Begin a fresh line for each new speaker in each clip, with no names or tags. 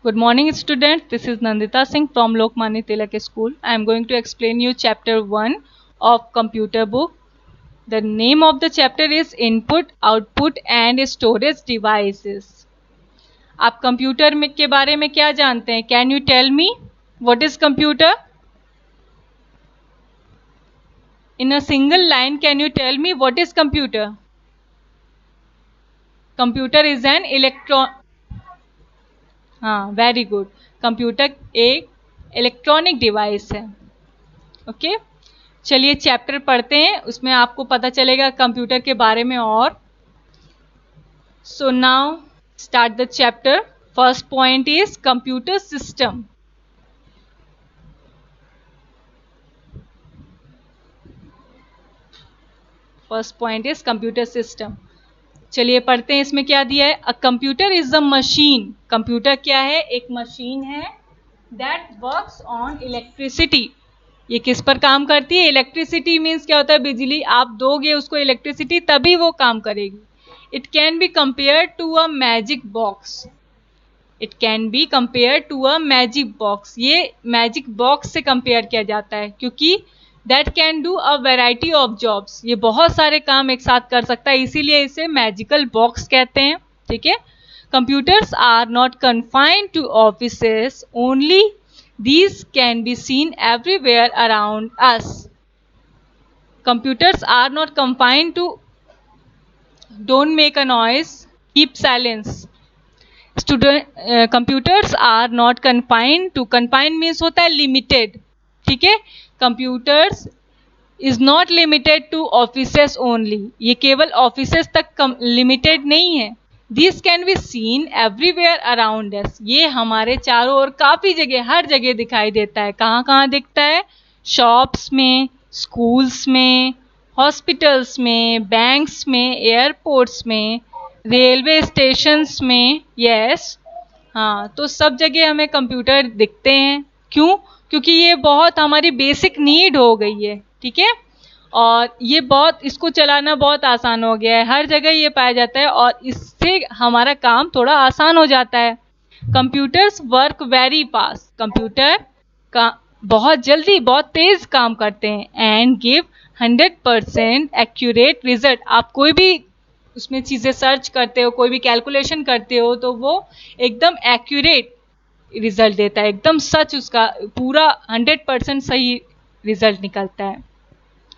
Good morning, students. This is Nandita Singh from Lokmanya Tilak School. I am going to explain you chapter 1 of computer book. The name of the chapter is Input, Output and Storage Devices. आप computer में के बारे में क्या जानते हैं? Can you tell me what is computer? In a single line, can you tell me what is computer? Computer is an electron. हाँ, very good. Computer एक इलेक्ट्रॉनिक डिवाइस है. ओके चलिए चैप्टर पढ़ते हैं, उसमें आपको पता चलेगा कंप्यूटर के बारे में. और so now start the chapter. First point is computer system. First point is computer system. चलिए पढ़ते हैं इसमें क्या दिया है. A computer is a machine. Computer क्या है? एक मशीन है दैट वर्क्स ऑन इलेक्ट्रिसिटी. ये किस पर काम करती है? इलेक्ट्रिसिटी मीन्स क्या होता है? बिजली. आप दोगे उसको इलेक्ट्रिसिटी तभी वो काम करेगी. It can be compare to a magic box. It can be compare to a magic box. ये मैजिक बॉक्स से कंपेयर किया जाता है क्योंकि that can do a variety of jobs. ये बहुत सारे काम एक साथ कर सकता है, इसीलिए इसे मैजिकल बॉक्स कहते हैं. ठीक है. Computers are not confined to offices only. These can be seen everywhere around us. Computers are not confined to. Don't make a noise. Keep silence. Computers are not confined to. Confined means होता है limited. ठीक है. Computers is not limited to offices only. ये केवल offices तक limited नहीं है. This can be seen everywhere around us. ये हमारे चारों ओर काफ़ी जगह, हर जगह दिखाई देता है. कहाँ कहाँ दिखता है? शॉप्स में, स्कूल्स में, हॉस्पिटल्स में, बैंक्स में, एयरपोर्ट्स में, रेलवे स्टेशंस में. यस. हाँ, तो सब जगह हमें कंप्यूटर दिखते हैं. क्यों? क्योंकि ये बहुत हमारी बेसिक नीड हो गई है. ठीक है. और ये बहुत, इसको चलाना बहुत आसान हो गया है. हर जगह ये पाया जाता है और इससे हमारा काम थोड़ा आसान हो जाता है. Computers work very fast. Computer का बहुत जल्दी, बहुत तेज काम करते हैं. And give 100% accurate result. आप कोई भी उसमें चीज़ें सर्च करते हो, कोई भी कैलकुलेशन करते हो तो वो एकदम एक्यूरेट रिजल्ट देता है. एकदम सच, उसका पूरा 100% सही रिजल्ट निकलता है.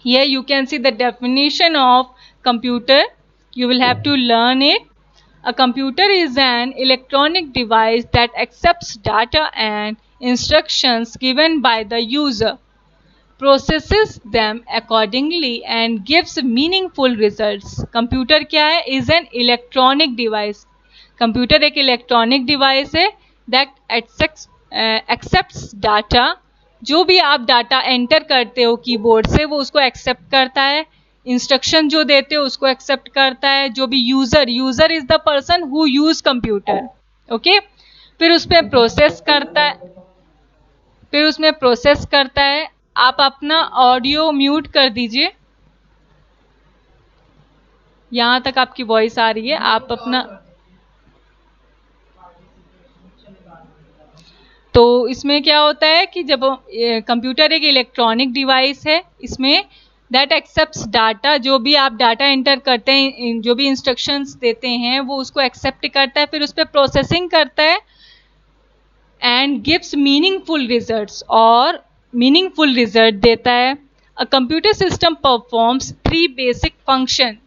Here you can see the definition of computer. You will have to learn it. A computer is an electronic device that accepts data and instructions given by the user, processes them accordingly and gives meaningful results. Computer क्या है? Is an electronic device. Computer एक electronic device है that accepts data. जो भी आप data enter करते हो keyboard से वो उसको एक्सेप्ट करता है. इंस्ट्रक्शन जो देते हो उसको एक्सेप्ट करता है. जो भी user is the person who use computer. Okay. फिर उसमें प्रोसेस करता है. आप अपना ऑडियो म्यूट कर दीजिए. यहाँ तक आपकी वॉइस आ रही है. आप अपना, तो इसमें क्या होता है कि जब कंप्यूटर एक इलेक्ट्रॉनिक डिवाइस है, इसमें दैट एक्सेप्ट्स डाटा. जो भी आप डाटा एंटर करते हैं, जो भी इंस्ट्रक्शंस देते हैं वो उसको एक्सेप्ट करता है. फिर उस पर प्रोसेसिंग करता है एंड गिव्स मीनिंगफुल रिजल्ट्स, और मीनिंगफुल रिजल्ट देता है. A computer system performs 3 basic function.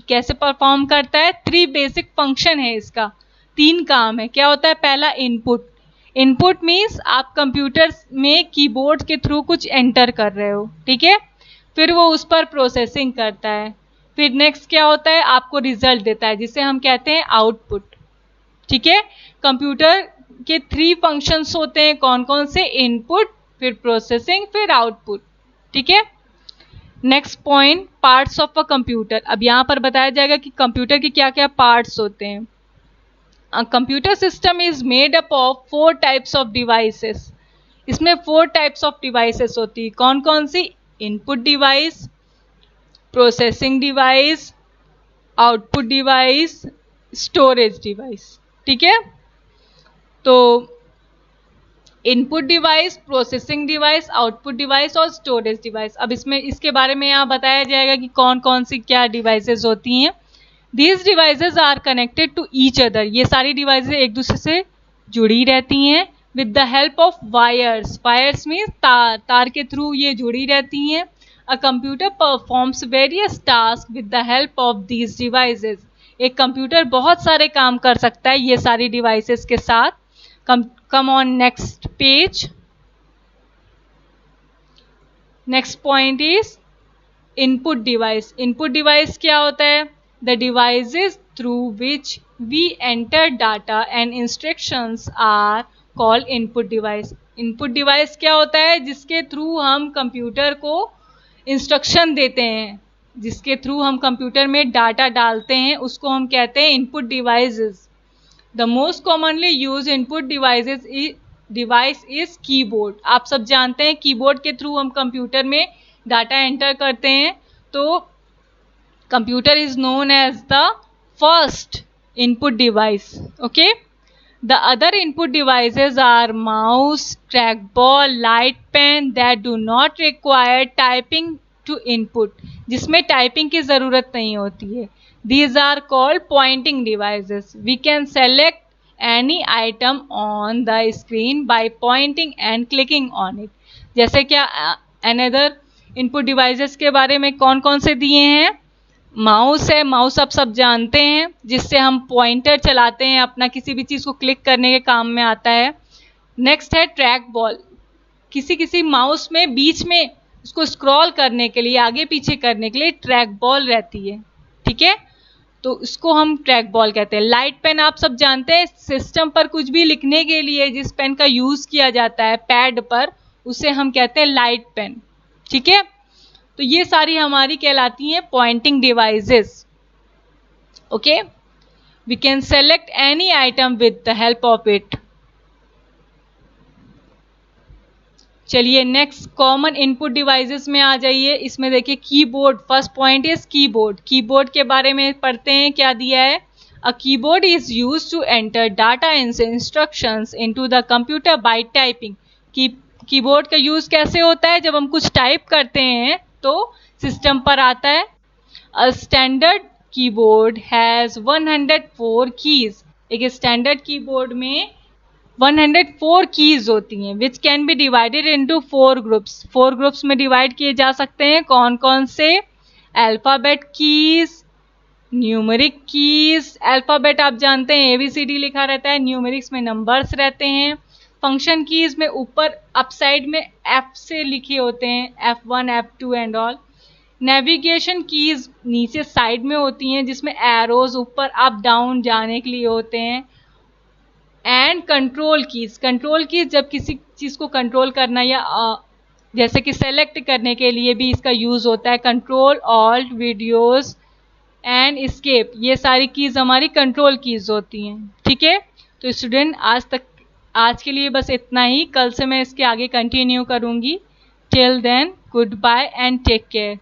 कैसे परफॉर्म करता है? 3 बेसिक फंक्शन है इसका. 3 काम है. क्या होता है? पहला इनपुट. इनपुट मीन्स आप कंप्यूटर में कीबोर्ड के थ्रू कुछ एंटर कर रहे हो. ठीक है. फिर वो उस पर प्रोसेसिंग करता है. फिर नेक्स्ट क्या होता है? आपको रिजल्ट देता है जिसे हम कहते हैं आउटपुट. ठीक है. कंप्यूटर के 3 फंक्शंस होते हैं. कौन कौन से? इनपुट, फिर प्रोसेसिंग, फिर आउटपुट. ठीक है. Next point, parts of a computer. अब यहाँ पर बताया जाएगा कि कंप्यूटर के क्या क्या पार्ट्स होते हैं. A computer system is made up of 4 types of devices. इसमें 4 types of devices होती है. कौन कौन सी? Input device, processing device, output device, storage device. ठीक है. तो input device, processing device, output device और स्टोरेज डिवाइस। अब इसमें इसके बारे में यहाँ बताया जाएगा कि कौन कौन सी क्या डिवाइसेस होती हैं। These devices are connected to each other. ये सारी डिवाइसेस एक दूसरे से जुड़ी रहती हैं with the help of wires. Wires means तार, तार के थ्रू ये जुड़ी रहती हैं। A computer performs various tasks with the help of these devices. एक कंप्यूटर बहुत सारे काम कर सकता है ये सारी डिवाइसेस के साथ। Come on next page. Next point is input device. Input device क्या होता है? The devices through which we enter data and instructions are called input device. Input device क्या होता है? जिसके थ्रू हम कंप्यूटर को इंस्ट्रक्शन देते हैं, जिसके थ्रू हम कंप्यूटर में डाटा डालते हैं, उसको हम कहते हैं input devices. The most commonly use input device is keyboard. आप सब जानते हैं कीबोर्ड के थ्रू हम कंप्यूटर में डाटा एंटर करते हैं। तो computer is known as the first input device. Okay, the other input devices are mouse, trackball, light pen that do not require typing to input, जिसमें टाइपिंग की ज़रूरत नहीं होती है। These are called pointing devices. We can select any item on the screen by pointing and clicking on it. जैसे क्या another input devices के बारे में कौन कौन से दिए हैं? माउस है, माउस आप सब जानते हैं, जिससे हम पॉइंटर चलाते हैं, अपना किसी भी चीज़ को क्लिक करने के काम में आता है। नेक्स्ट है ट्रैक बॉल। किसी किसी माउस में बीच में उसको स्क्रॉल करने के लिए, आगे पीछे करने के लिए ट्रैक बॉल रहती है, ठीक है, तो इसको हम ट्रैक बॉल कहते हैं। लाइट पेन आप सब जानते हैं, सिस्टम पर कुछ भी लिखने के लिए जिस पेन का यूज़ किया जाता है पैड पर, उसे हम कहते हैं लाइट पेन, ठीक है। तो ये सारी हमारी कहलाती हैं pointing devices. Okay, we can select any item with the help of it. चलिए नेक्स्ट कॉमन इनपुट डिवाइसेस में आ जाइए। इसमें देखिए keyboard, first point is keyboard. Keyboard के बारे में पढ़ते हैं, क्या दिया है। A keyboard is used to enter data and instructions into the computer by typing. Keyboard का यूज कैसे होता है? जब हम कुछ टाइप करते हैं तो सिस्टम पर आता है। A standard keyboard has 104 keys. एक स्टैंडर्ड कीबोर्ड में 104 कीज होती हैं, which can be divided into 4 groups. 4 groups में डिवाइड किए जा सकते हैं। कौन कौन से? Alphabet keys, numeric keys. Alphabet आप जानते हैं ABCD लिखा रहता है, न्यूमेरिक्स में नंबर्स रहते हैं। फंक्शन कीज में ऊपर अप साइड में F से लिखे होते हैं, F1 F2 and all. Navigation keys नीचे साइड में होती हैं, जिसमें एरोज ऊपर अप डाउन जाने के लिए होते हैं। And control keys, control keys जब किसी चीज़ को कंट्रोल करना या जैसे कि सेलेक्ट करने के लिए भी इसका यूज़ होता है। Control, alt, videos and escape, ये सारी कीज हमारी कंट्रोल कीज होती हैं, ठीक है। तो स्टूडेंट आज के लिए बस इतना ही। कल से मैं इसके आगे कंटिन्यू करूँगी। Till then goodbye and take care.